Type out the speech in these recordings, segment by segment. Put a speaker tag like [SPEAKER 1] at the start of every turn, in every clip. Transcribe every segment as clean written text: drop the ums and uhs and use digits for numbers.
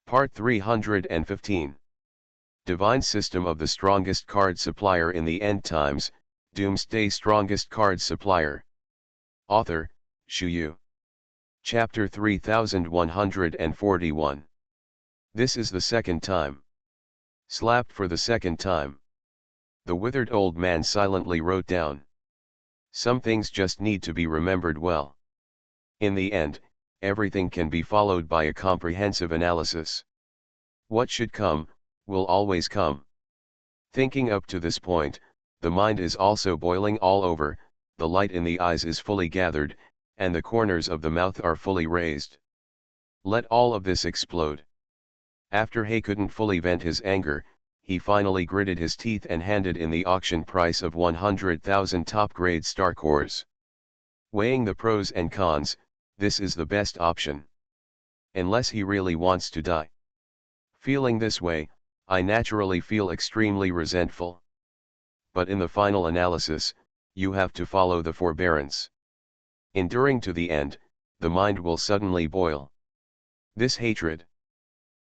[SPEAKER 1] Part 315. Divine System of the Strongest Card Supplier in the End Times, Doomsday Strongest Card Supplier. Author, Shu Yu. Chapter 3141. This is the second time. Slapped for the second time. The withered old man silently wrote down. Some things just need to be remembered well. In the end, everything can be followed by a comprehensive analysis. What should come, will always come. Thinking up to this point, the mind is also boiling all over, the light in the eyes is fully gathered, and the corners of the mouth are fully raised. Let all of this explode. After Hay couldn't fully vent his anger, he finally gritted his teeth and handed in the auction price of 100,000 top-grade star cores. Weighing the pros and cons, this is the best option. Unless he really wants to die. Feeling this way, I naturally feel extremely resentful. But in the final analysis, you have to follow the forbearance. Enduring to the end, the mind will suddenly boil. This hatred.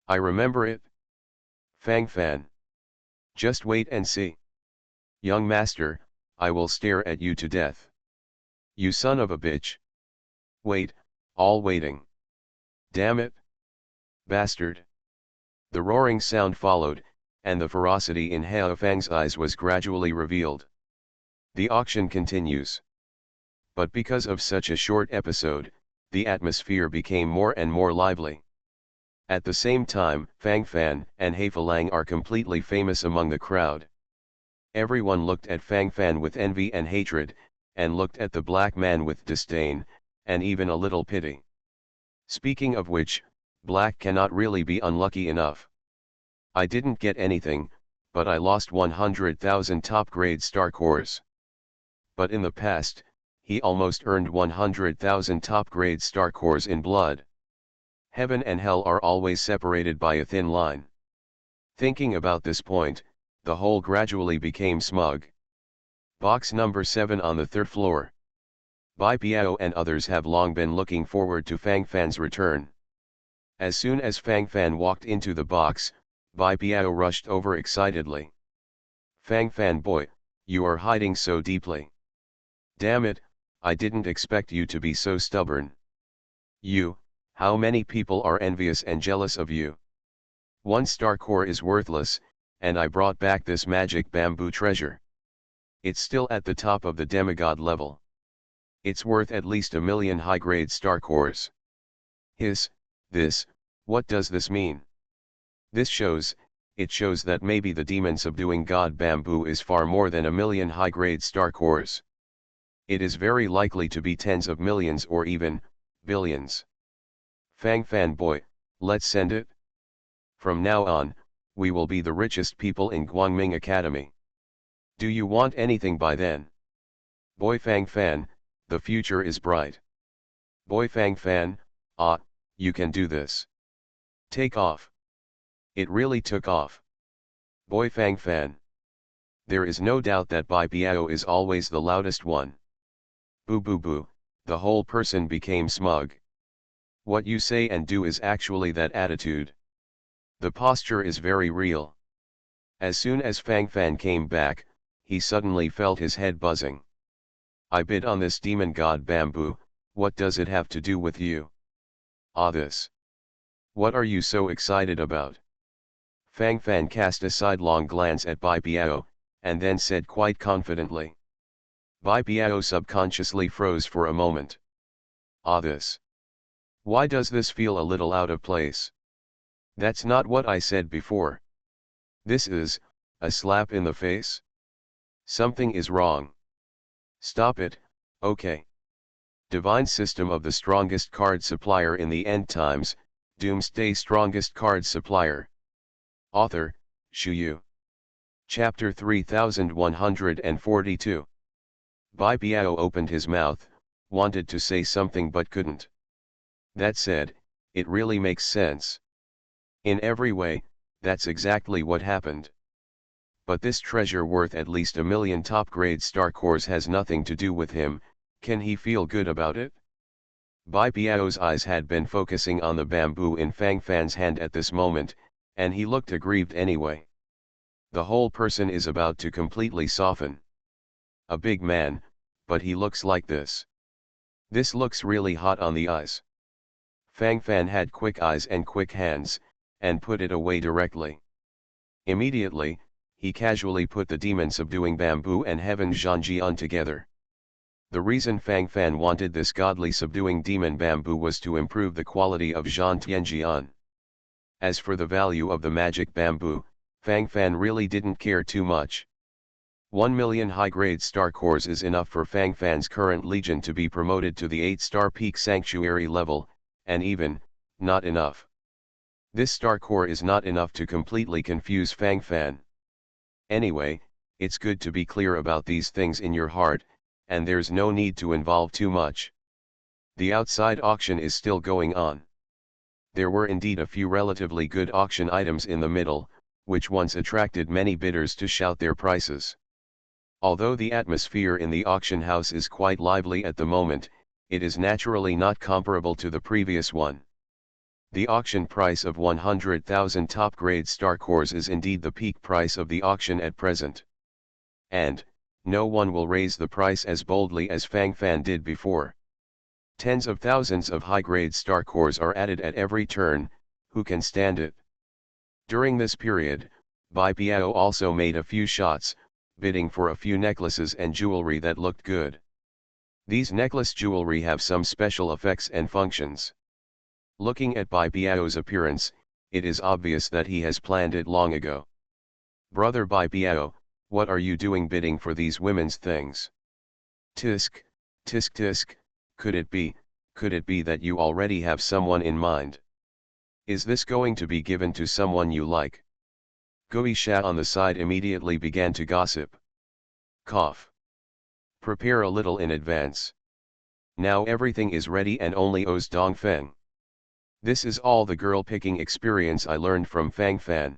[SPEAKER 1] I remember it. Fang Fan. Just wait and see. Young master, I will stare at you to death. You son of a bitch. Wait, all waiting. Damn it. Bastard. The roaring sound followed, and the ferocity in Hao Fang's eyes was gradually revealed. The auction continues. But because of such a short episode, the atmosphere became more and more lively. At the same time, Fang Fan and He Falang are completely famous among the crowd. Everyone looked at Fang Fan with envy and hatred, and looked at the black man with disdain, and even a little pity. Speaking of which, black cannot really be unlucky enough. I didn't get anything, but I lost 100,000 top-grade star cores. But in the past, he almost earned 100,000 top-grade star cores in blood. Heaven and hell are always separated by a thin line. Thinking about this point, the whole gradually became smug. Box number 7 on the 3rd floor. Bai Piao and others have long been looking forward to Fang Fan's return. As soon as Fang Fan walked into the box, Bai Piao rushed over excitedly. Fang Fan boy, you are hiding so deeply. Damn it, I didn't expect you to be so stubborn. You, how many people are envious and jealous of you? 1 star core is worthless, and I brought back this magic bamboo treasure. It's still at the top of the demigod level. It's worth at least 1 million high-grade star cores. This, what does this mean? It shows that maybe the demon subduing god bamboo is far more than 1 million high-grade star cores. It is very likely to be tens of millions or even billions. Fang Fan boy, let's send it. From now on, we will be the richest people in Guangming Academy. Do you want anything by then? Boy Fang Fan, the future is bright. Boy Fang Fan, you can do this. Take off. It really took off. Boy Fang Fan. There is no doubt that Bai Piao is always the loudest one. Boo boo boo, the whole person became smug. What you say and do is actually that attitude. The posture is very real. As soon as Fang Fan came back, he suddenly felt his head buzzing. I bid on this demon god bamboo, what does it have to do with you? This. What are you so excited about? Fang Fan cast a sidelong glance at Bai Piao, and then said quite confidently. Bai Piao subconsciously froze for a moment. This. Why does this feel a little out of place? That's not what I said before. This is a slap in the face? Something is wrong. Stop it, okay. Divine System of the Strongest Card Supplier in the End Times, Doomsday Strongest Card Supplier. Author, Shu Yu. Chapter 3142. Bai Piao opened his mouth, wanted to say something but couldn't. That said, it really makes sense. In every way, that's exactly what happened. But this treasure worth at least 1 million top-grade star cores has nothing to do with him, can he feel good about it? Bai Biao's eyes had been focusing on the bamboo in Fang Fan's hand at this moment, and he looked aggrieved anyway. The whole person is about to completely soften. A big man, but he looks like this. This looks really hot on the eyes. Fang Fan had quick eyes and quick hands, and put it away directly. Immediately, he casually put the demon subduing bamboo and heaven Zhangjian together. The reason Fang Fan wanted this godly subduing demon bamboo was to improve the quality of Zhan Tianjian. As for the value of the magic bamboo, Fang Fan really didn't care too much. 1 million high-grade star cores is enough for Fang Fan's current legion to be promoted to the 8-star peak sanctuary level, and even, not enough. This star core is not enough to completely confuse Fang Fan. Anyway, it's good to be clear about these things in your heart, and there's no need to involve too much. The outside auction is still going on. There were indeed a few relatively good auction items in the middle, which once attracted many bidders to shout their prices. Although the atmosphere in the auction house is quite lively at the moment, it is naturally not comparable to the previous one. The auction price of 100,000 top-grade star cores is indeed the peak price of the auction at present. And, no one will raise the price as boldly as Fang Fan did before. Tens of thousands of high-grade star cores are added at every turn, who can stand it? During this period, Bai Biao also made a few shots, bidding for a few necklaces and jewelry that looked good. These necklace jewelry have some special effects and functions. Looking at Bai Biao's appearance, it is obvious that he has planned it long ago. Brother Bai Biao, what are you doing bidding for these women's things? Tisk, tisk tisk, could it be that you already have someone in mind? Is this going to be given to someone you like? Gui Sha on the side immediately began to gossip. Cough. Prepare a little in advance. Now everything is ready and only owes Dongfeng. This is all the girl-picking experience I learned from Fang Fan.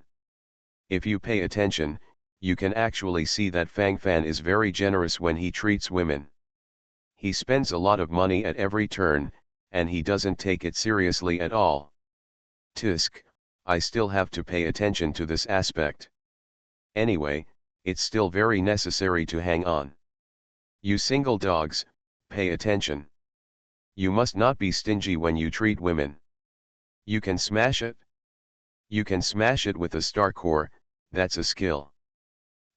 [SPEAKER 1] If you pay attention, you can actually see that Fang Fan is very generous when he treats women. He spends a lot of money at every turn, and he doesn't take it seriously at all. Tisk, I still have to pay attention to this aspect. Anyway, it's still very necessary to hang on. You single dogs, pay attention. You must not be stingy when you treat women. You can smash it. You can smash it with a star core, that's a skill.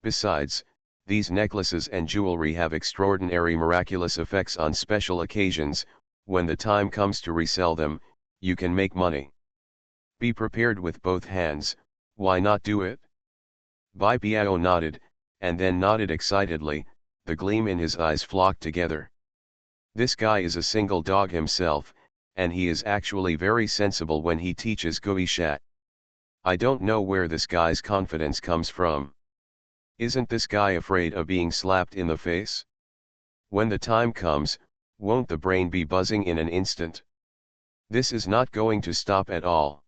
[SPEAKER 1] Besides, these necklaces and jewelry have extraordinary miraculous effects on special occasions. When the time comes to resell them, you can make money. Be prepared with both hands, why not do it? Bai Biao nodded, and then nodded excitedly, the gleam in his eyes flocked together. This guy is a single dog himself, and he is actually very sensible when he teaches Gui Sha. I don't know where this guy's confidence comes from. Isn't this guy afraid of being slapped in the face? When the time comes, won't the brain be buzzing in an instant? This is not going to stop at all.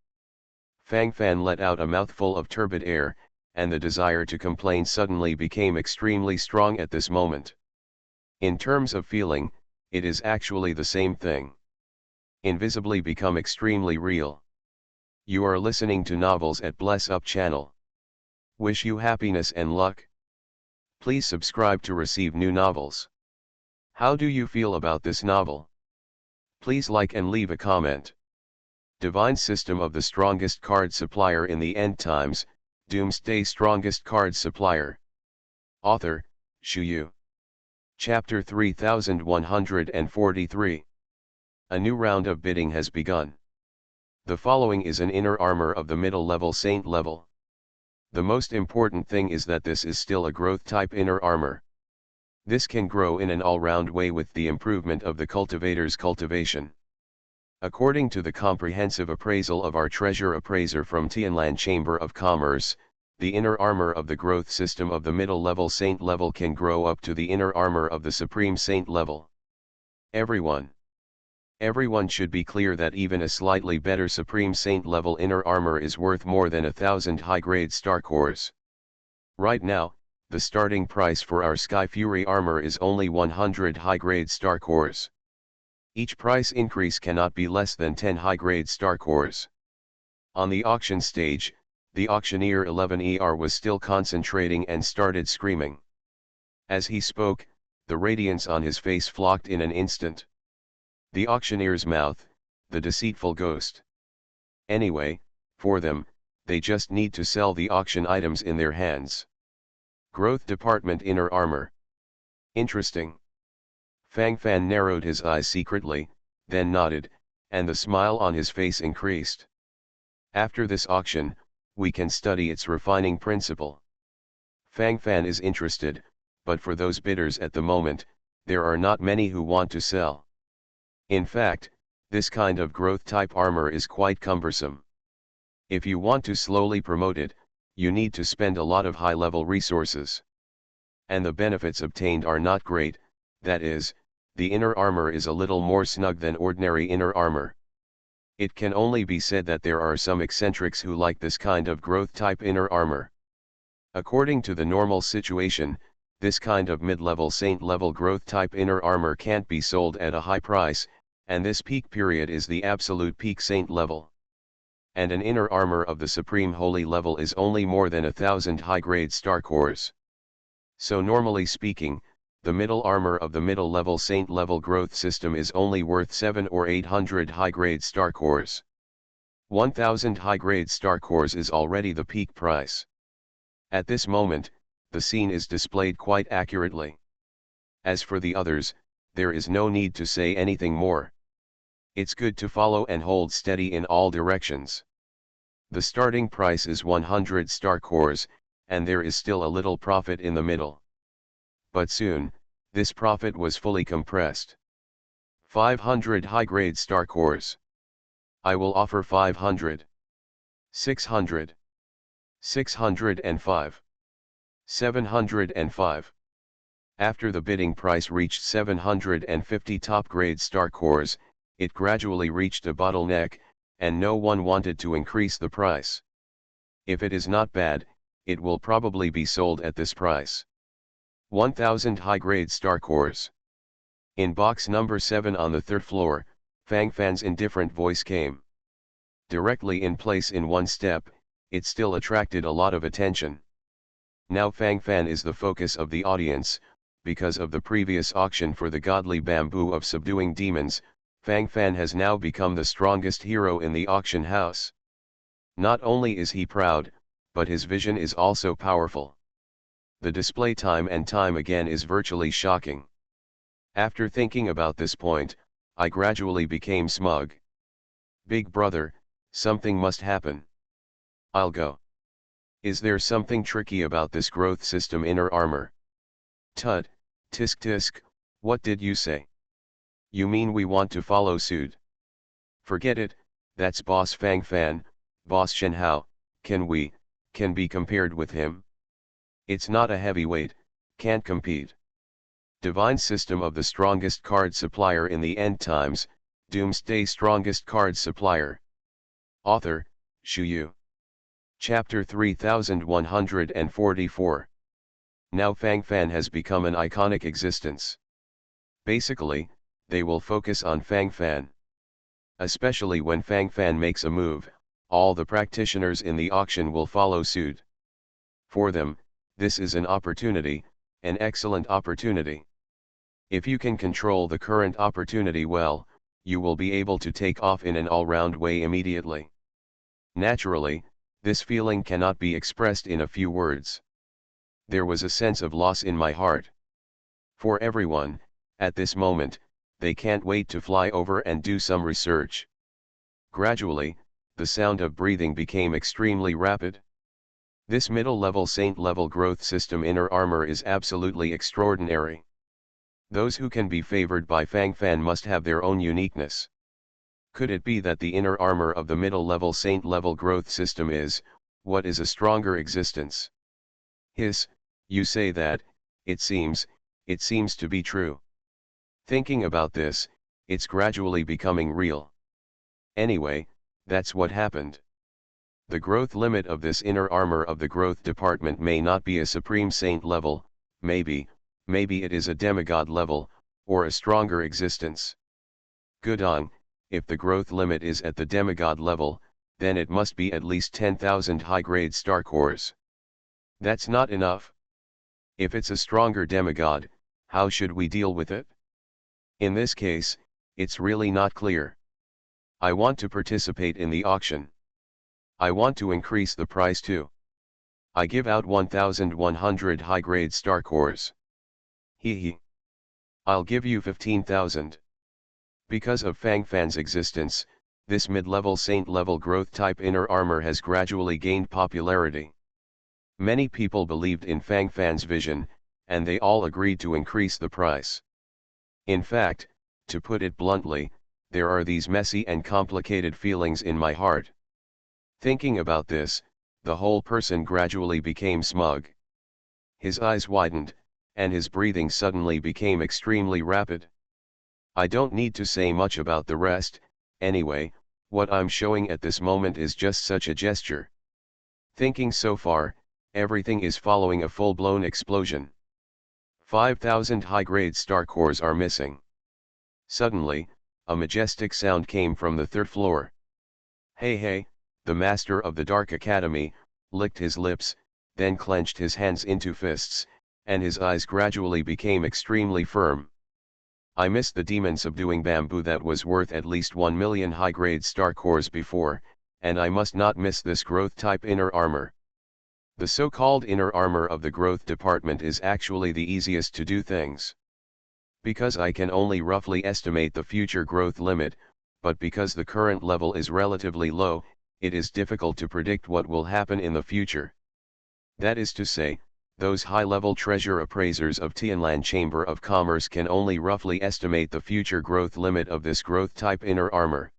[SPEAKER 1] Fang Fan let out a mouthful of turbid air, and the desire to complain suddenly became extremely strong at this moment. In terms of feeling, it is actually the same thing. Invisibly become extremely real. You are listening to novels at Bless Up channel. Wish you happiness and luck. Please subscribe to receive new novels. How do you feel about this novel? Please like and leave a comment. Divine System of the Strongest Card Supplier in the End Times, Doomsday Strongest Card Supplier. Author, Shu Yu. Chapter 3143. A new round of bidding has begun. The following is an inner armor of the middle level Saint level. The most important thing is that this is still a growth type inner armor. This can grow in an all-round way with the improvement of the cultivator's cultivation. According to the comprehensive appraisal of our treasure appraiser from Tianlan Chamber of Commerce, the inner armor of the growth system of the middle level Saint level can grow up to the inner armor of the Supreme Saint level. Everyone should be clear that even a slightly better Supreme Saint level inner armor is worth more than 1,000 high-grade star cores. Right now, the starting price for our Sky Fury armor is only 100 high-grade star cores. Each price increase cannot be less than 10 high-grade star cores. On the auction stage, the auctioneer 11ER was still concentrating and started screaming. As he spoke, the radiance on his face flocked in an instant. The auctioneer's mouth, the deceitful ghost. Anyway, for them, they just need to sell the auction items in their hands. Growth Department Inner Armor. Interesting. Fang Fan narrowed his eyes secretly, then nodded, and the smile on his face increased. After this auction, we can study its refining principle. Fang Fan is interested, but for those bidders at the moment, there are not many who want to sell. In fact, this kind of growth type armor is quite cumbersome. If you want to slowly promote it, you need to spend a lot of high-level resources. And the benefits obtained are not great, that is, the inner armor is a little more snug than ordinary inner armor. It can only be said that there are some eccentrics who like this kind of growth type inner armor. According to the normal situation, this kind of mid-level saint-level growth type inner armor can't be sold at a high price, and this peak period is the absolute peak saint level. And an inner armor of the supreme holy level is only more than 1,000 high-grade star cores. So normally speaking, the middle armor of the middle level saint level growth system is only worth 700 or 800 high-grade star cores. 1,000 high-grade star cores is already the peak price. At this moment, the scene is displayed quite accurately. As for the others, there is no need to say anything more. It's good to follow and hold steady in all directions. The starting price is 100 star cores, and there is still a little profit in the middle. But soon, this profit was fully compressed. 500 high-grade star cores. I will offer 500. 600. 605. 705. After the bidding price reached 750 top-grade star cores, it gradually reached a bottleneck, and no one wanted to increase the price. If it is not bad, it will probably be sold at this price. 1,000 high-grade star cores. In box number 7 on the 3rd floor, Fang Fan's indifferent voice came. Directly in place in one step, it still attracted a lot of attention. Now Fang Fan is the focus of the audience, because of the previous auction for the godly bamboo of subduing demons. Fang Fan has now become the strongest hero in the auction house. Not only is he proud, but his vision is also powerful. The display time and time again is virtually shocking. After thinking about this point, I gradually became smug. Big brother, something must happen. I'll go. Is there something tricky about this growth system inner armor? Tut, tisk tisk, what did you say? You mean we want to follow suit? Forget it, that's Boss Fang Fan, Boss Shen Hao, can be compared with him? It's not a heavyweight, can't compete. Divine system of the strongest card supplier in the end times, Doomsday strongest card supplier. Author, Shu Yu. Chapter 3144. Now Fang Fan has become an iconic existence. Basically, they will focus on Fang Fan. Especially when Fang Fan makes a move, all the practitioners in the auction will follow suit. For them, this is an opportunity, an excellent opportunity. If you can control the current opportunity well, you will be able to take off in an all-round way immediately. Naturally, this feeling cannot be expressed in a few words. There was a sense of loss in my heart. For everyone, at this moment, they can't wait to fly over and do some research. Gradually, the sound of breathing became extremely rapid. This middle-level saint-level growth system inner armor is absolutely extraordinary. Those who can be favored by Fang Fan must have their own uniqueness. Could it be that the inner armor of the middle-level saint-level growth system is, what is a stronger existence? Hiss, you say that, it seems to be true. Thinking about this, it's gradually becoming real. Anyway, that's what happened. The growth limit of this inner armor of the growth department may not be a supreme saint level, maybe it is a demigod level, or a stronger existence. good on, if the growth limit is at the demigod level, then it must be at least 10,000 high-grade star cores. That's not enough. If it's a stronger demigod, how should we deal with it? In this case, it's really not clear. I want to participate in the auction. I want to increase the price too. I give out 1,100 high-grade star cores. Hee. I'll give you 15,000. Because of Fang Fan's existence, this mid-level saint-level growth type inner armor has gradually gained popularity. Many people believed in Fang Fan's vision, and they all agreed to increase the price. In fact, to put it bluntly, there are these messy and complicated feelings in my heart. Thinking about this, the whole person gradually became smug. His eyes widened, and his breathing suddenly became extremely rapid. I don't need to say much about the rest, anyway. What I'm showing at this moment is just such a gesture. Thinking so far, everything is following a full-blown explosion. 5,000 high-grade star cores are missing. Suddenly, a majestic sound came from the third floor. Hey, the master of the Dark Academy, licked his lips, then clenched his hands into fists, and his eyes gradually became extremely firm. I missed the demon-subduing bamboo that was worth at least 1 million high-grade star cores before, and I must not miss this growth-type inner armor. The so-called inner armor of the growth department is actually the easiest to do things. Because I can only roughly estimate the future growth limit, but because the current level is relatively low, it is difficult to predict what will happen in the future. That is to say, those high-level treasure appraisers of Tianlan Chamber of Commerce can only roughly estimate the future growth limit of this growth-type inner armor.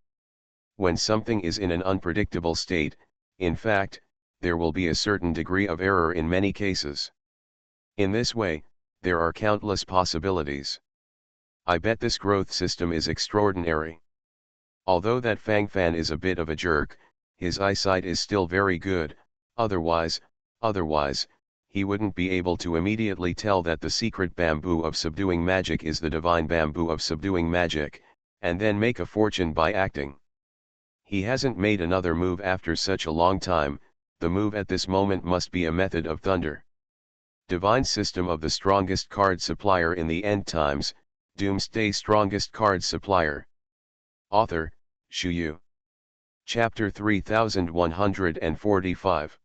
[SPEAKER 1] When something is in an unpredictable state, in fact, there will be a certain degree of error in many cases. In this way, there are countless possibilities. I bet this growth system is extraordinary. Although that Fang Fan is a bit of a jerk, his eyesight is still very good, otherwise, he wouldn't be able to immediately tell that the secret bamboo of subduing magic is the divine bamboo of subduing magic, and then make a fortune by acting. He hasn't made another move after such a long time. The move at this moment must be a method of thunder. Divine system of the strongest card supplier in the end times, Doomsday strongest card supplier. Author, Shu Yu. Chapter 3145.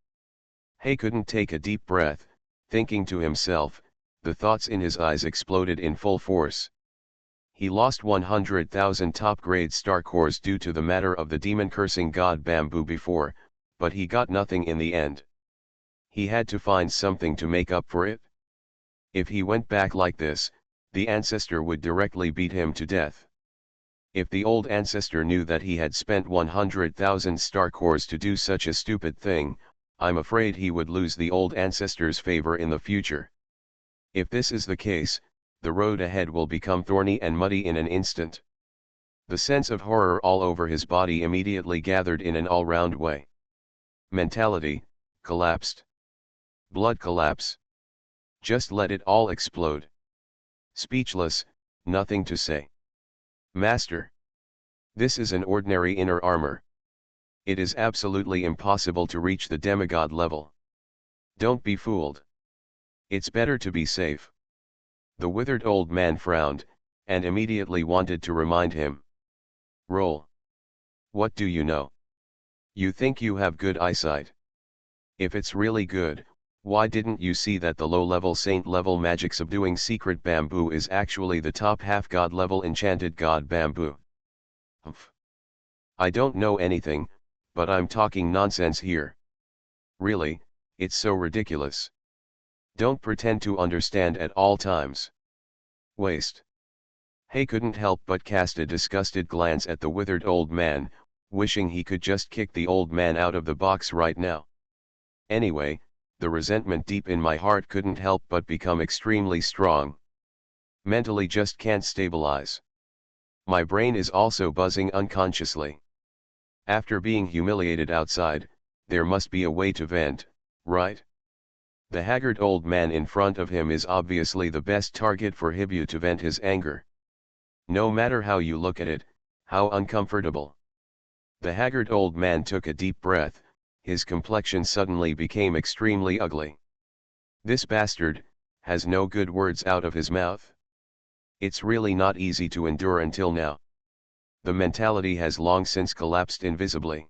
[SPEAKER 1] He couldn't take a deep breath, thinking to himself, the thoughts in his eyes exploded in full force. He lost 100,000 top-grade star cores due to the matter of the demon-cursing god bamboo before, but he got nothing in the end. He had to find something to make up for it. If he went back like this, the ancestor would directly beat him to death. If the old ancestor knew that he had spent 100,000 star cores to do such a stupid thing, I'm afraid he would lose the old ancestor's favor in the future. If this is the case, the road ahead will become thorny and muddy in an instant. The sense of horror all over his body immediately gathered in an all-round way. Mentality, collapsed. Blood collapse. Just let it all explode. Speechless, nothing to say. Master. This is an ordinary inner armor. It is absolutely impossible to reach the demigod level. Don't be fooled. It's better to be safe. The withered old man frowned, and immediately wanted to remind him. Roll. What do you know? You think you have good eyesight. If it's really good, why didn't you see that the low-level saint-level magic subduing secret bamboo is actually the top half-god level enchanted god bamboo? Humph. I don't know anything, but I'm talking nonsense here. Really, it's so ridiculous. Don't pretend to understand at all times. Waste. He couldn't help but cast a disgusted glance at the withered old man, wishing he could just kick the old man out of the box right now. Anyway, the resentment deep in my heart couldn't help but become extremely strong. Mentally just can't stabilize. My brain is also buzzing unconsciously. After being humiliated outside, there must be a way to vent, right? The haggard old man in front of him is obviously the best target for Hibu to vent his anger. No matter how you look at it, How uncomfortable. The haggard old man took a deep breath, his complexion suddenly became extremely ugly. This bastard has no good words out of his mouth. It's really not easy to endure until now. The mentality has long since collapsed invisibly.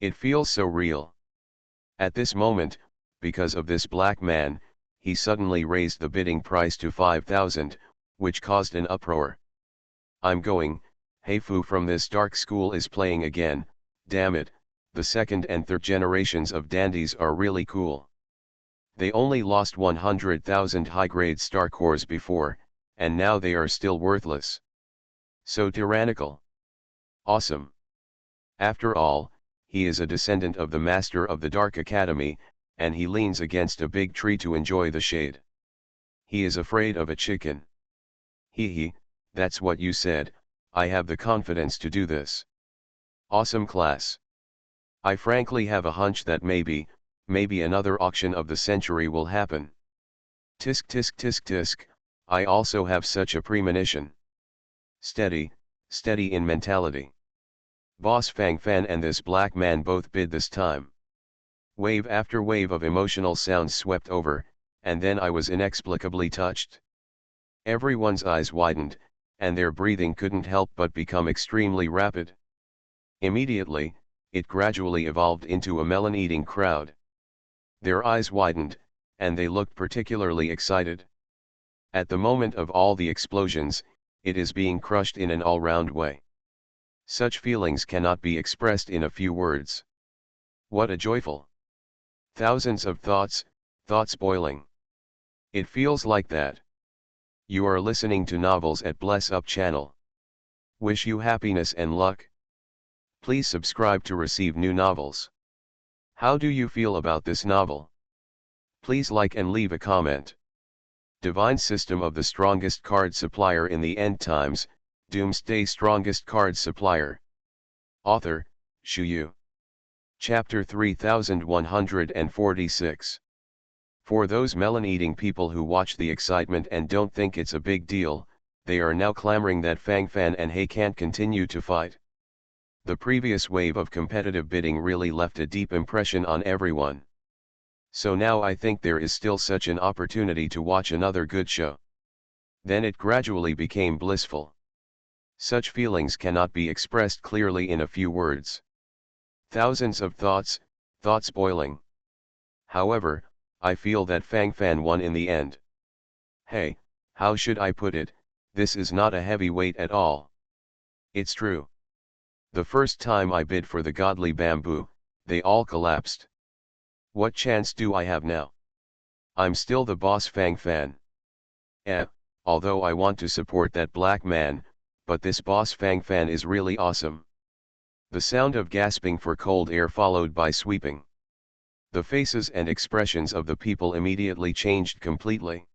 [SPEAKER 1] It feels so real. At this moment, because of this black man, he suddenly raised the bidding price to 5,000, which caused an uproar. I'm going, hey foo from this dark school is playing again, damn it, the second and third generations of dandies are really cool. They only lost 100,000 high-grade star cores before, and now they are still worthless. So tyrannical. Awesome. After all, he is a descendant of the master of the Dark Academy, and he leans against a big tree to enjoy the shade. He is afraid of a chicken. Hee, that's what you said, I have the confidence to do this. Awesome class. I frankly have a hunch that maybe another auction of the century will happen. Tisk tisk tisk tisk, I also have such a premonition. Steady in mentality. Boss Fang Fan and this black man both bid this time. Wave after wave of emotional sounds swept over, and then I was inexplicably touched. Everyone's eyes widened, and their breathing couldn't help but become extremely rapid. Immediately, it gradually evolved into a melon-eating crowd. Their eyes widened, and they looked particularly excited. At the moment of all the explosions, it is being crushed in an all-round way. Such feelings cannot be expressed in a few words. What a joyful! Thousands of thoughts boiling. It feels like that. You are listening to Novels at Bless Up channel. Wish you happiness and luck. Please subscribe to receive new novels. How do you feel about this novel? Please like and leave a comment. Divine System of the Strongest Card Supplier in the End Times, Doomsday Strongest Card Supplier. Author, Shu Yu. Chapter 3146. For those melon-eating people who watch the excitement and don't think it's a big deal, they are now clamoring that Fang Fan and He can't continue to fight. The previous wave of competitive bidding really left a deep impression on everyone. So now I think there is still such an opportunity to watch another good show. Then it gradually became blissful. Such feelings cannot be expressed clearly in a few words. Thousands of thoughts boiling. However, I feel that Fang Fan won in the end. Hey, how should I put it, this is not a heavy weight at all. It's true. The first time I bid for the godly bamboo, they all collapsed. What chance do I have now? I'm still the boss Fang Fan. Although I want to support that black man, but this boss Fang Fan is really awesome. The sound of gasping for cold air followed by sweeping. The faces and expressions of the people immediately changed completely.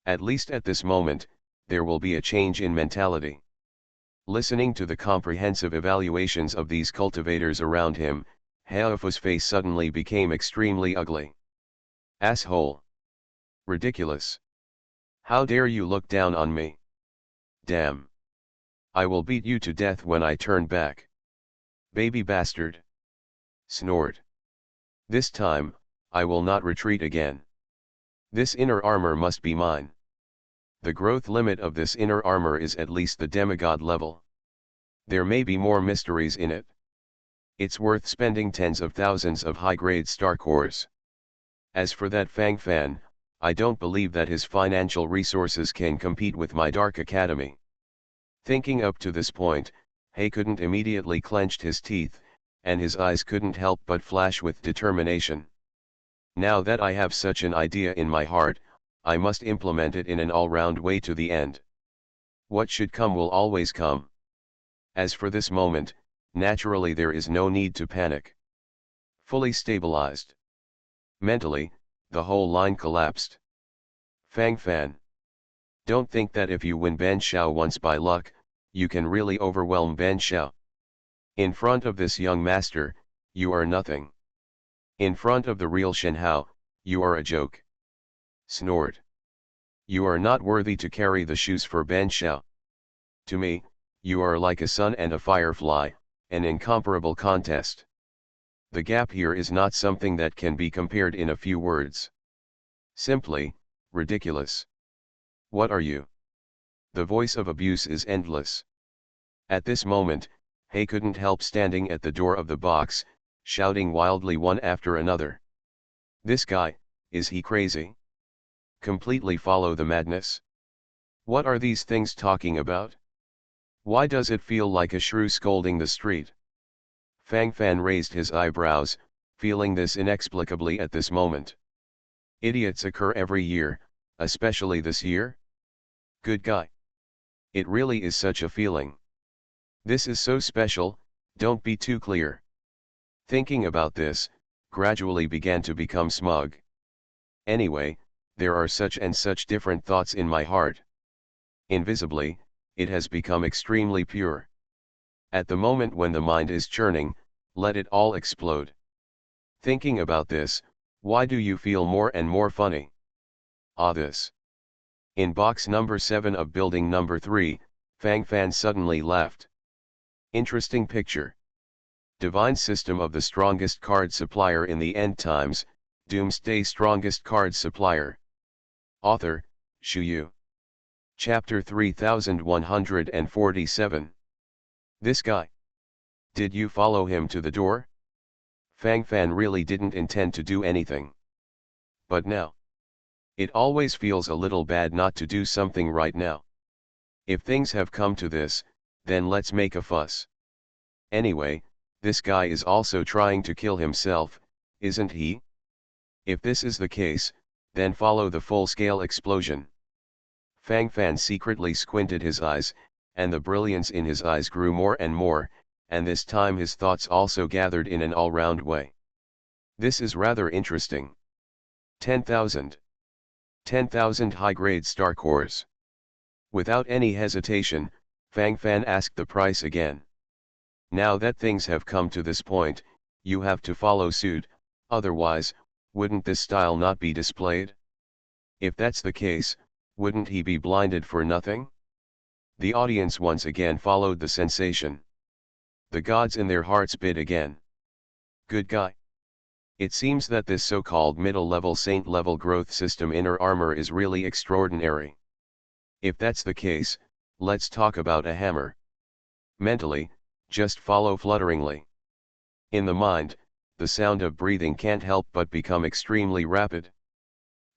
[SPEAKER 1] At least at this moment, there will be a change in mentality. Listening to the comprehensive evaluations of these cultivators around him, Haofu's face suddenly became extremely ugly. Asshole. Ridiculous. How dare you look down on me? Damn. I will beat you to death when I turn back. Baby bastard. Snort. This time, I will not retreat again. This inner armor must be mine. The growth limit of this inner armor is at least the demigod level. There may be more mysteries in it. It's worth spending tens of thousands of high-grade star cores. As for that Fang Fan, I don't believe that his financial resources can compete with my Dark Academy. Thinking up to this point, He couldn't immediately clenched his teeth, and his eyes couldn't help but flash with determination. Now that I have such an idea in my heart, I must implement it in an all-round way to the end. What should come will always come. As for this moment, naturally there is no need to panic. Fully stabilized. Mentally, the whole line collapsed. Fang Fan. Don't think that if you win Ben Shao once by luck, you can really overwhelm Ben Shao. In front of this young master, you are nothing. In front of the real Shen Hao, you are a joke. Snort. You are not worthy to carry the shoes for Ben Shao. To me, You are like a sun and a firefly, an incomparable contest. The gap here is not something that can be compared in a few words. Simply, ridiculous. What are you? The voice of abuse is endless. At this moment, Hay couldn't help standing at the door of the box, shouting wildly one after another. This guy, is he crazy? Completely follow the madness. What are these things talking about? Why does it feel like a shrew scolding the street? Fang Fan raised his eyebrows, feeling this inexplicably at this moment. Idiots occur every year, especially this year? Good guy. It really is such a feeling. This is so special, don't be too clear. Thinking about this, gradually began to become smug. Anyway, there are such and such different thoughts in my heart. Invisibly, it has become extremely pure. At the moment when the mind is churning, let it all explode. Thinking about this, why do you feel more and more funny? This. In box number 7 of building number 3, Fang Fan suddenly laughed. Interesting picture. Divine system of the strongest card supplier in the end times, Doomsday strongest card supplier. Author, Shu Yu. Chapter 3147. This guy. Did you follow him to the door? Fang Fan really didn't intend to do anything. But now. It always feels a little bad not to do something right now. If things have come to this, then let's make a fuss. Anyway, this guy is also trying to kill himself, isn't he? If this is the case, then follow the full-scale explosion. Fang Fan secretly squinted his eyes, and the brilliance in his eyes grew more and more, and this time his thoughts also gathered in an all-round way. This is rather interesting. 10,000. 10,000 high-grade star cores. Without any hesitation, Fang Fan asked the price again. Now that things have come to this point, you have to follow suit, otherwise, wouldn't this style not be displayed? If that's the case, wouldn't he be blinded for nothing? The audience once again followed the sensation. The gods in their hearts bid again. Good guy. It seems that this so-called middle-level saint-level growth system inner armor is really extraordinary. If that's the case, let's talk about a hammer. Mentally, just follow flutteringly. In the mind, the sound of breathing can't help but become extremely rapid.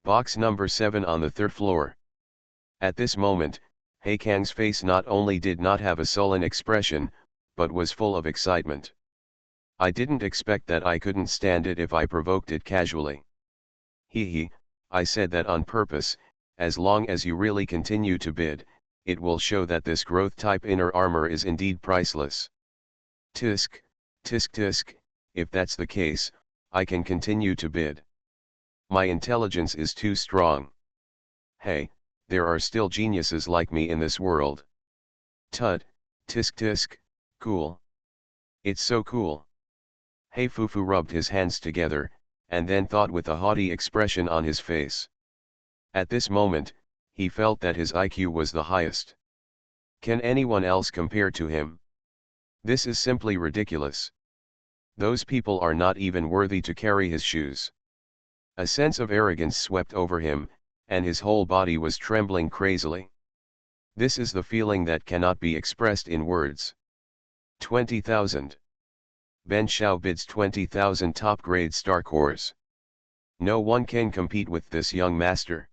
[SPEAKER 1] Box number 7 on the 3rd floor. At this moment, He Kang's face not only did not have a sullen expression, but was full of excitement. I didn't expect that. I couldn't stand it if I provoked it casually. He, I said that on purpose. As long as you really continue to bid, it will show that this growth type inner armor is indeed priceless. Tisk, tisk tisk, if that's the case, I can continue to bid. My intelligence is too strong. Hey, there are still geniuses like me in this world. Tut, tisk tisk, cool. It's so cool. Hey Fufu rubbed his hands together, and then thought with a haughty expression on his face. At this moment, he felt that his IQ was the highest. Can anyone else compare to him? This is simply ridiculous. Those people are not even worthy to carry his shoes. A sense of arrogance swept over him, and his whole body was trembling crazily. This is the feeling that cannot be expressed in words. 20,000. Ben Shao bids 20,000 top-grade star cores. No one can compete with this young master.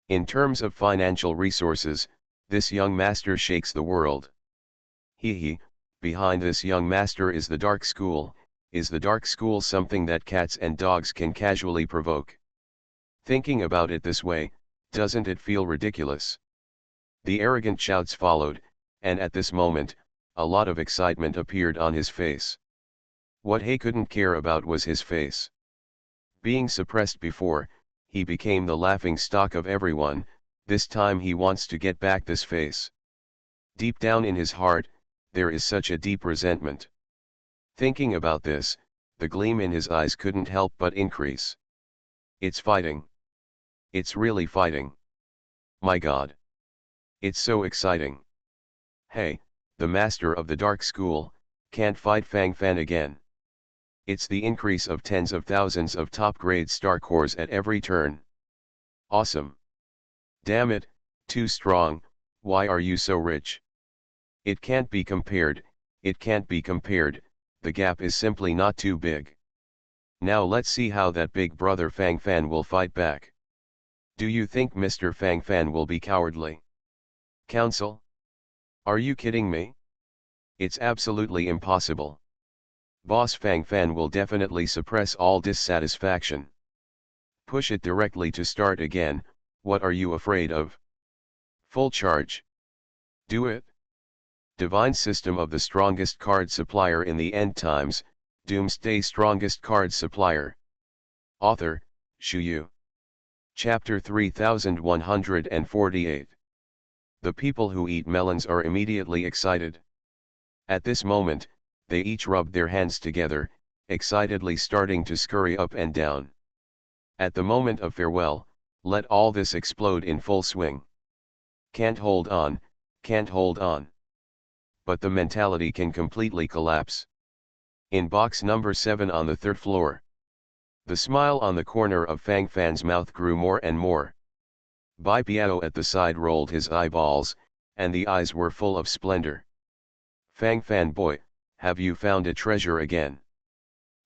[SPEAKER 1] In terms of financial resources, this young master shakes the world. Behind this young master is the dark school. Is the dark school something that cats and dogs can casually provoke? Thinking about it this way, doesn't it feel ridiculous? The arrogant shouts followed, and at this moment, a lot of excitement appeared on his face. What He couldn't care about was his face. Being suppressed before, he became the laughing stock of everyone. This time he wants to get back this face. Deep down in his heart, there is such a deep resentment. Thinking about this, the gleam in his eyes couldn't help but increase. It's fighting. It's really fighting. My God. It's so exciting. Hey, the master of the dark school, can't fight Fang Fan again. It's the increase of tens of thousands of top-grade star cores at every turn. Awesome. Damn it, too strong, why are you so rich? It can't be compared, it can't be compared, the gap is simply not too big. Now let's see how that big brother Fang Fan will fight back. Do you think Mr. Fang Fan will be cowardly? Counsel? Are you kidding me? It's absolutely impossible. Boss Fang Fan will definitely suppress all dissatisfaction. Push it directly to start again, what are you afraid of? Full charge. Do it. Divine System of the Strongest Card Supplier in the End Times, Doomsday Strongest Card Supplier. Author, Shu Yu. Chapter 3148. The people who eat melons are immediately excited. At this moment, they each rubbed their hands together, excitedly starting to scurry up and down. At the moment of farewell, let all this explode in full swing. Can't hold on, can't hold on. But the mentality can completely collapse. In box number 7 on the 3rd floor. The smile on the corner of Fang Fan's mouth grew more and more. Bai Piao at the side rolled his eyeballs, and the eyes were full of splendor. Fang Fan boy, have you found a treasure again?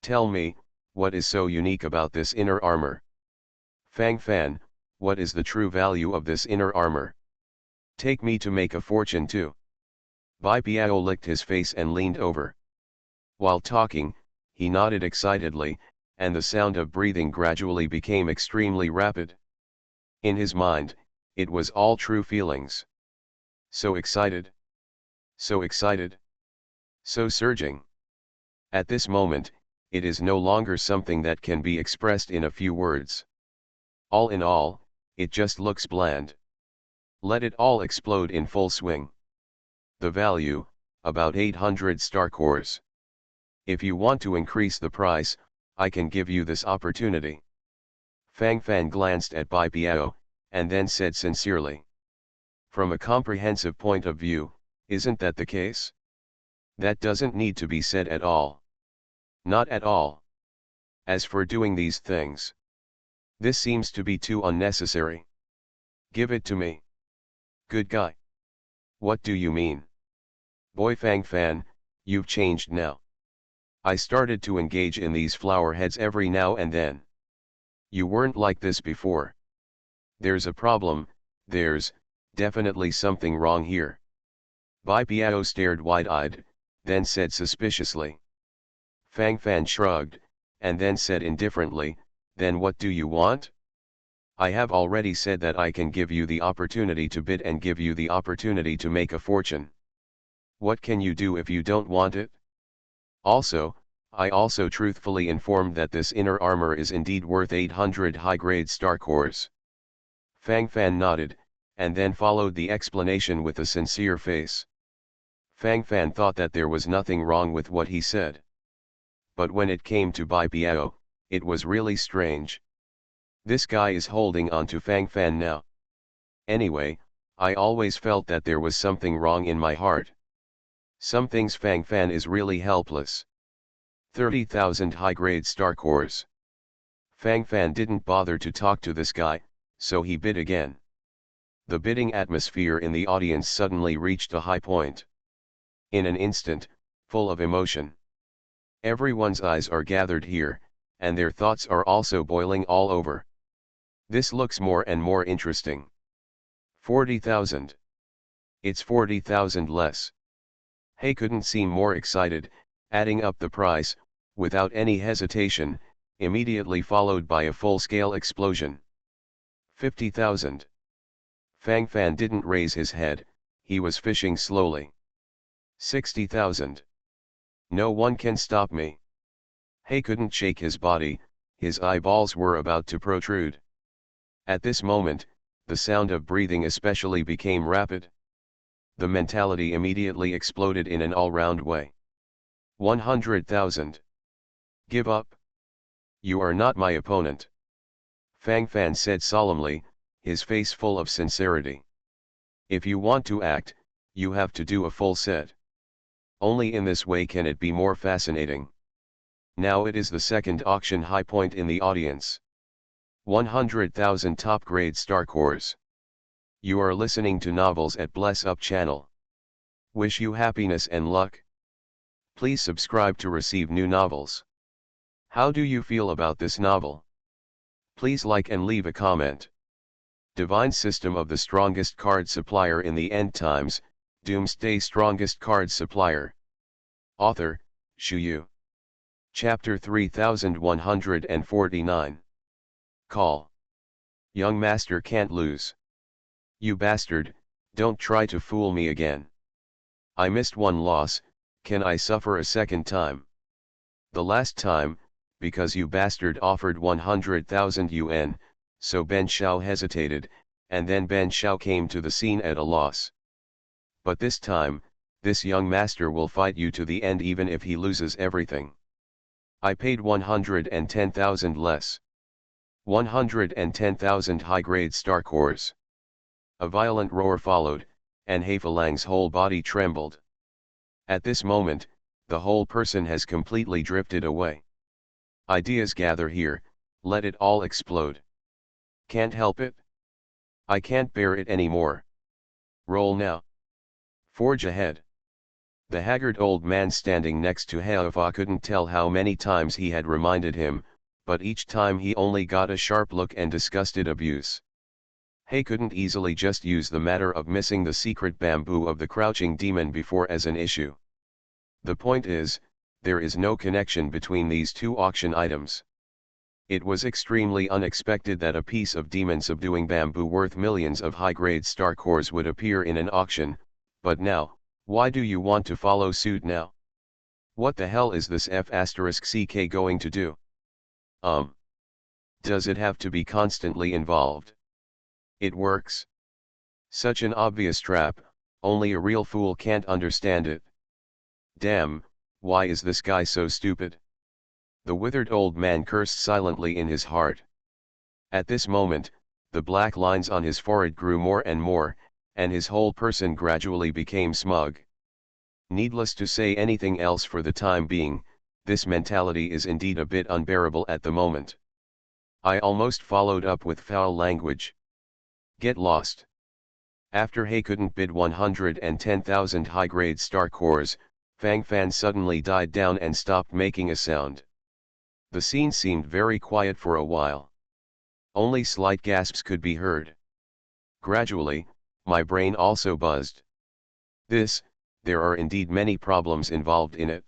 [SPEAKER 1] Tell me, what is so unique about this inner armor? Fang Fan, what is the true value of this inner armor? Take me to make a fortune too. Bai Piao licked his face and leaned over. While talking, he nodded excitedly, and the sound of breathing gradually became extremely rapid. In his mind, it was all true feelings. So excited. So excited. So surging. At this moment, it is no longer something that can be expressed in a few words. All in all, it just looks bland. Let it all explode in full swing. The value, about 800 star cores. If you want to increase the price, I can give you this opportunity. Fang Fan glanced at Bai Piao, and then said sincerely. From a comprehensive point of view, isn't that the case? That doesn't need to be said at all. Not at all. As for doing these things, this seems to be too unnecessary. Give it to me. Good guy. What do you mean? Boy Fang Fan, you've changed now. I started to engage in these flower heads every now and then. You weren't like this before. There's a problem, there's definitely something wrong here. Bai Piao stared wide-eyed, then said suspiciously. Fang Fan shrugged, and then said indifferently, then what do you want? I have already said that I can give you the opportunity to bid and give you the opportunity to make a fortune. What can you do if you don't want it? Also, I also truthfully informed that this inner armor is indeed worth 800 high-grade star cores. Fang Fan nodded, and then followed the explanation with a sincere face. Fang Fan thought that there was nothing wrong with what he said. But when it came to Bai Piao, it was really strange. This guy is holding on to Fang Fan now. Anyway, I always felt that there was something wrong in my heart. Some things Fang Fan is really helpless. 30,000 high-grade star cores. Fang Fan didn't bother to talk to this guy, so he bid again. The bidding atmosphere in the audience suddenly reached a high point. In an instant, full of emotion. Everyone's eyes are gathered here, and their thoughts are also boiling all over. This looks more and more interesting. 40,000. It's 40,000 less. He couldn't seem more excited, adding up the price, without any hesitation, immediately followed by a full-scale explosion. 50,000. Fang Fan didn't raise his head, he was fishing slowly. 60,000. No one can stop me. He couldn't shake his body, his eyeballs were about to protrude. At this moment, the sound of breathing especially became rapid. The mentality immediately exploded in an all-round way. 100,000. Give up. You are not my opponent. Fang Fan said solemnly, his face full of sincerity. If you want to act, you have to do a full set. Only in this way can it be more fascinating. Now it is the second auction high point in the audience. 100,000 top grade star cores. You are listening to Novels at Bless Up channel. Wish you happiness and luck. Please subscribe to receive new novels. How do you feel about this novel? Please like and leave a comment. Divine System of the Strongest Card Supplier in the End Times, Doomsday Strongest Card Supplier. Author, Shu Yu. Chapter 3149. Call. Young master can't lose. You bastard, don't try to fool me again. I missed one loss, can I suffer a second time? The last time, because you bastard offered 100,000 yuan, so Ben Shao hesitated, and then Ben Shao came to the scene at a loss. But this time, this young master will fight you to the end even if he loses everything. I paid 110,000 less. 110,000 high-grade star cores. A violent roar followed, and Haifalang's whole body trembled. At this moment, the whole person has completely drifted away. Ideas gather here, let it all explode. Can't help it. I can't bear it anymore. Roll now. Forge ahead. The haggard old man standing next to Haifa couldn't tell how many times he had reminded him, but each time he only got a sharp look and disgusted abuse. He couldn't easily just use the matter of missing the secret bamboo of the crouching demon before as an issue. The point is, there is no connection between these two auction items. It was extremely unexpected that a piece of demon subduing bamboo worth millions of high-grade star cores would appear in an auction, but now, why do you want to follow suit now? What the hell is this F***CK going to do? Does it have to be constantly involved? It works. Such an obvious trap, only a real fool can't understand it. Damn, why is this guy so stupid? The withered old man cursed silently in his heart. At this moment, the black lines on his forehead grew more and more, and his whole person gradually became smug. Needless to say anything else for the time being, this mentality is indeed a bit unbearable at the moment. I almost followed up with foul language. Get lost. After He couldn't bid 110,000 high-grade star cores, Fang Fan suddenly died down and stopped making a sound. The scene seemed very quiet for a while. Only slight gasps could be heard. Gradually, my brain also buzzed. There are indeed many problems involved in it.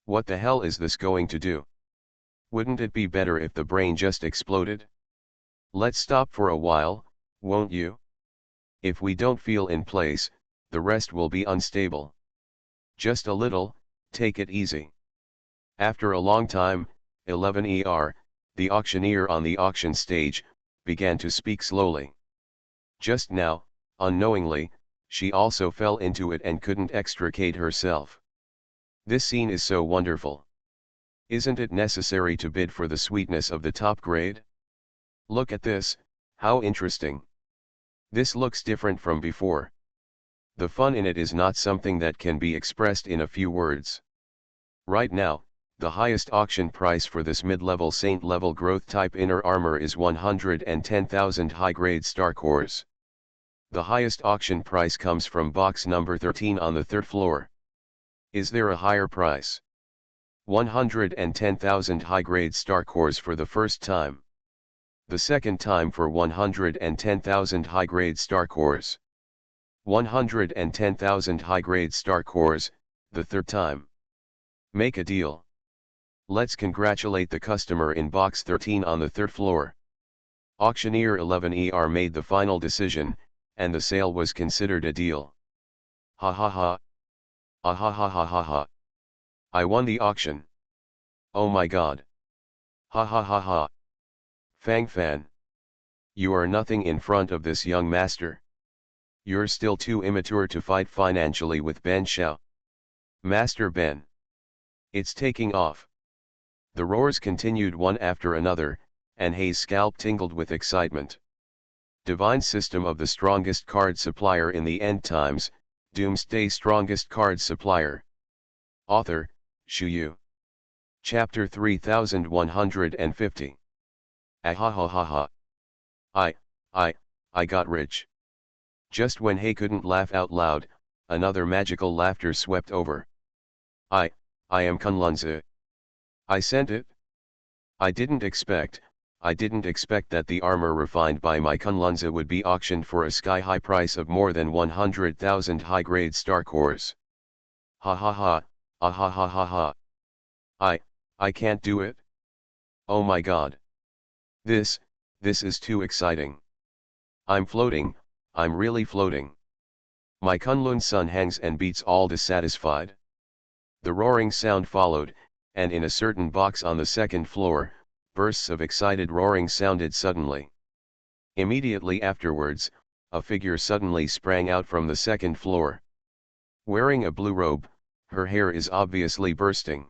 [SPEAKER 1] What the hell is this going to do? Wouldn't it be better if the brain just exploded? Let's stop for a while, won't you? If we don't feel in place, the rest will be unstable. Just a little, take it easy. After a long time, 11ER, the auctioneer on the auction stage, began to speak slowly. Just now, unknowingly, she also fell into it and couldn't extricate herself. This scene is so wonderful. Isn't it necessary to bid for the sweetness of the top grade? Look at this, how interesting. This looks different from before. The fun in it is not something that can be expressed in a few words. Right now, the highest auction price for this mid-level saint-level growth type inner armor is 110,000 high-grade star cores. The highest auction price comes from box number 13 on the third floor. Is there a higher price? 110,000 high-grade star cores for the first time. The second time for 110,000 high-grade star cores. 110,000 high-grade star cores, the third time. Make a deal. Let's congratulate the customer in box 13 on the third floor. Auctioneer 11ER made the final decision, and the sale was considered a deal. Ha ha ha. Ah ha ha ha ha ha. I won the auction. Oh my god. Ha ha ha ha. Fang Fan. You are nothing in front of this young master. You're still too immature to fight financially with Ben Shao. Master Ben. It's taking off. The roars continued one after another, and Hay's scalp tingled with excitement. Divine System of the Strongest Card Supplier in the End Times, Doomsday Strongest Card Supplier. Author, Shuyu. Chapter 3150. Ahahahaha. I, I, I got rich. Just when he couldn't laugh out loud, another magical laughter swept over. I am Kunlunze. I sent it. I didn't expect that the armor refined by my Kunlunze would be auctioned for a sky-high price of more than 100,000 high-grade star cores. Ha ha ha, ah ha ha ha ha. I can't do it. Oh my god. This is too exciting. I'm floating, I'm really floating. My Kunlun sun hangs and beats all dissatisfied. The roaring sound followed, and in a certain box on the second floor, bursts of excited roaring sounded suddenly. Immediately afterwards, a figure suddenly sprang out from the second floor. Wearing a blue robe, her hair is obviously bursting.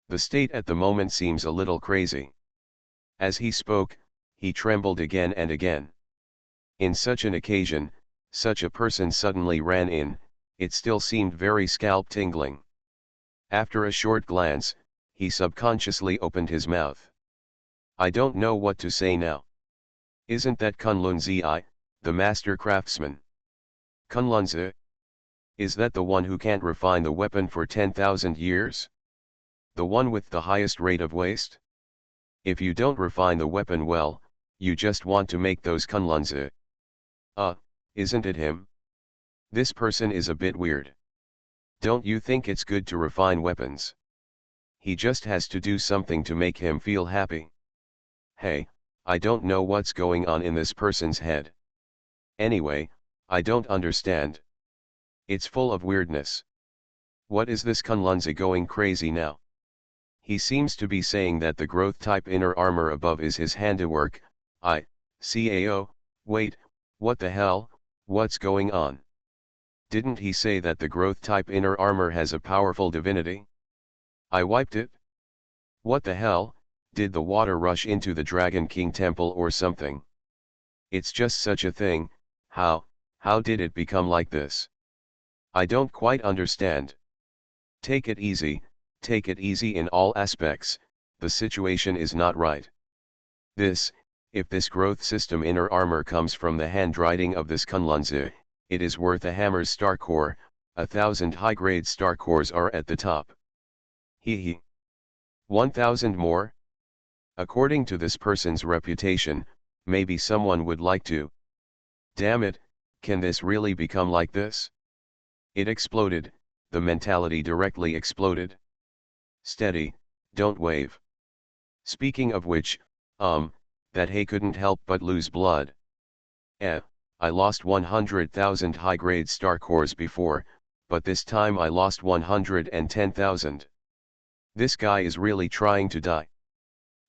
[SPEAKER 1] The state at the moment seems a little crazy. As he spoke, he trembled again and again. In such an occasion, such a person suddenly ran in, it still seemed very scalp-tingling. After a short glance, he subconsciously opened his mouth. I don't know what to say now. Isn't that Kunlunze, the master craftsman? Kunlunze? Is that the one who can't refine the weapon for 10,000 years? The one with the highest rate of waste? If you don't refine the weapon well, you just want to make those Kunlunze. Isn't it him? This person is a bit weird. Don't you think it's good to refine weapons? He just has to do something to make him feel happy. Hey, I don't know what's going on in this person's head. Anyway, I don't understand. It's full of weirdness. What is this Kunlunze going crazy now? He seems to be saying that the growth type inner armor above is his handiwork. CAO, wait, what the hell, what's going on? Didn't he say that the growth type inner armor has a powerful divinity? I wiped it? What the hell, did the water rush into the Dragon King temple or something? It's just such a thing, how did it become like this? I don't quite understand. Take it easy in all aspects, the situation is not right. If this growth system inner armor comes from the handwriting of this Kunlunze, it is worth a hammer's star core, 1,000 high-grade star cores are at the top. 1,000 more? According to this person's reputation, maybe someone would like to. Damn it, can this really become like this? It exploded, the mentality directly exploded. Steady, don't wave. Speaking of which, that he couldn't help but lose blood. I lost 100,000 high-grade star cores before, but this time I lost 110,000. This guy is really trying to die.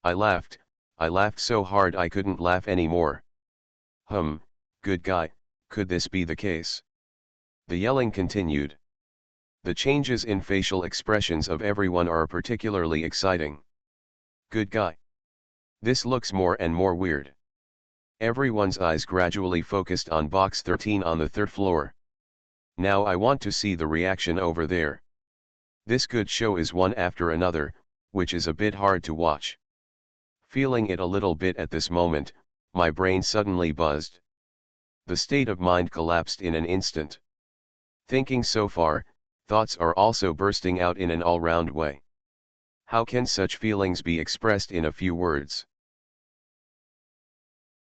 [SPEAKER 1] I laughed so hard I couldn't laugh anymore. Good guy, could this be the case? The yelling continued. The changes in facial expressions of everyone are particularly exciting. Good guy. This looks more and more weird. Everyone's eyes gradually focused on box 13 on the third floor. Now I want to see the reaction over there. This good show is one after another, which is a bit hard to watch. Feeling it a little bit at this moment, my brain suddenly buzzed. The state of mind collapsed in an instant. Thinking so far, thoughts are also bursting out in an all-round way. How can such feelings be expressed in a few words?